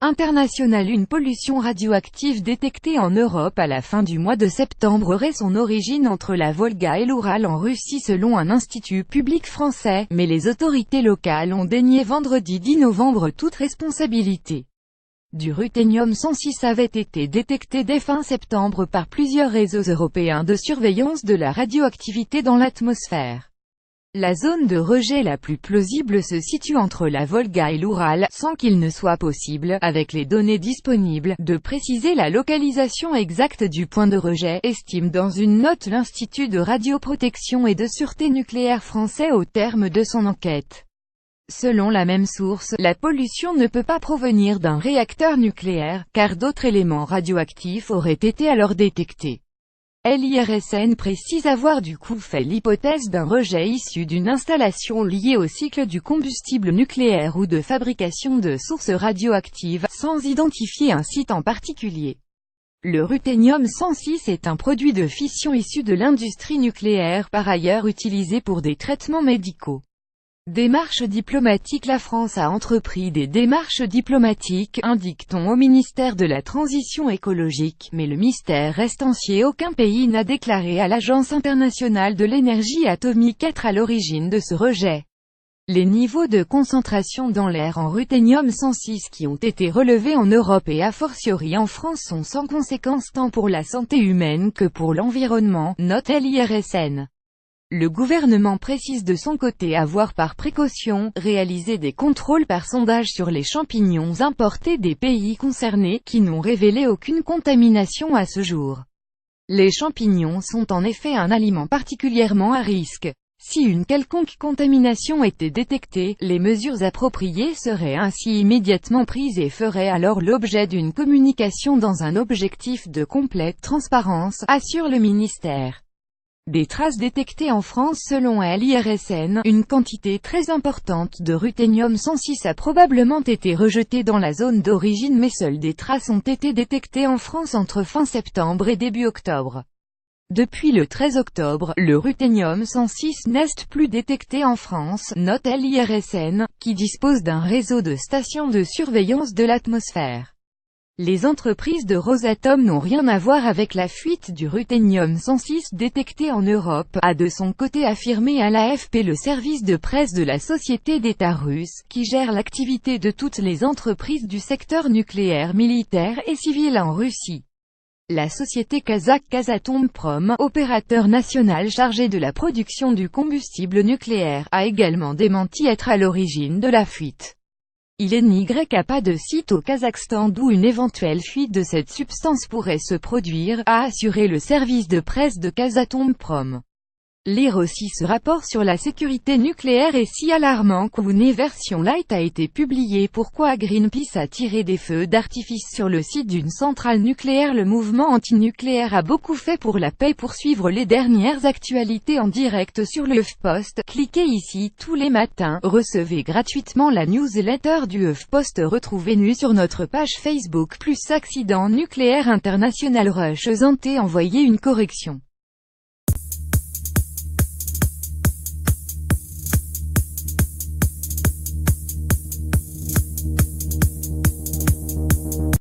international. Une pollution radioactive détectée en Europe à la fin du mois de septembre aurait son origine entre la Volga et l'Oural en Russie selon un institut public français, mais les autorités locales ont dénié vendredi 10 novembre toute responsabilité. Du ruthénium-106 avait été détecté dès fin septembre par plusieurs réseaux européens de surveillance de la radioactivité dans l'atmosphère. La zone de rejet la plus plausible se situe entre la Volga et l'Oural, sans qu'il ne soit possible, avec les données disponibles, de préciser la localisation exacte du point de rejet, estime dans une note l'Institut de radioprotection et de sûreté nucléaire français au terme de son enquête. Selon la même source, la pollution ne peut pas provenir d'un réacteur nucléaire, car d'autres éléments radioactifs auraient été alors détectés. L'IRSN précise avoir du coup fait l'hypothèse d'un rejet issu d'une installation liée au cycle du combustible nucléaire ou de fabrication de sources radioactives, sans identifier un site en particulier. Le ruthénium-106 est un produit de fission issu de l'industrie nucléaire par ailleurs utilisé pour des traitements médicaux. Démarches diplomatiques. La France a entrepris des démarches diplomatiques, indique-t-on au ministère de la Transition écologique, mais le mystère reste entier. Aucun pays n'a déclaré à l'Agence internationale de l'énergie atomique être à l'origine de ce rejet. Les niveaux de concentration dans l'air en ruthénium-106 qui ont été relevés en Europe et a fortiori en France sont sans conséquence tant pour la santé humaine que pour l'environnement, note l'IRSN. Le gouvernement précise de son côté avoir par précaution, réalisé des contrôles par sondage sur les champignons importés des pays concernés, qui n'ont révélé aucune contamination à ce jour. Les champignons sont en effet un aliment particulièrement à risque. Si une quelconque contamination était détectée, les mesures appropriées seraient ainsi immédiatement prises et feraient alors l'objet d'une communication dans un objectif de complète transparence, assure le ministère. Des traces détectées en France. Selon l'IRSN, une quantité très importante de ruthénium-106 a probablement été rejetée dans la zone d'origine mais seules des traces ont été détectées en France entre fin septembre et début octobre. Depuis le 13 octobre, le ruthénium-106 n'est plus détecté en France, note l'IRSN, qui dispose d'un réseau de stations de surveillance de l'atmosphère. Les entreprises de Rosatom n'ont rien à voir avec la fuite du ruthénium-106 détecté en Europe, a de son côté affirmé à l'AFP le service de presse de la société d'État russe, qui gère l'activité de toutes les entreprises du secteur nucléaire militaire et civil en Russie. La société kazakh Kazatomprom, opérateur national chargé de la production du combustible nucléaire, a également démenti être à l'origine de la fuite. Il n'y a pas de site au Kazakhstan d'où une éventuelle fuite de cette substance pourrait se produire, a assuré le service de presse de Kazatomprom. Lire aussi ce rapport sur la sécurité nucléaire est si alarmant qu'une version light a été publiée. Pourquoi Greenpeace a tiré des feux d'artifice sur le site d'une centrale nucléaire? Le mouvement antinucléaire a beaucoup fait pour la paix. Pour suivre les dernières actualités en direct sur le HuffPost, cliquez ici. Tous les matins, recevez gratuitement la newsletter du HuffPost. Retrouvez-nous sur notre page Facebook. Accident nucléaire international. Rush Zanté envoyé une correction.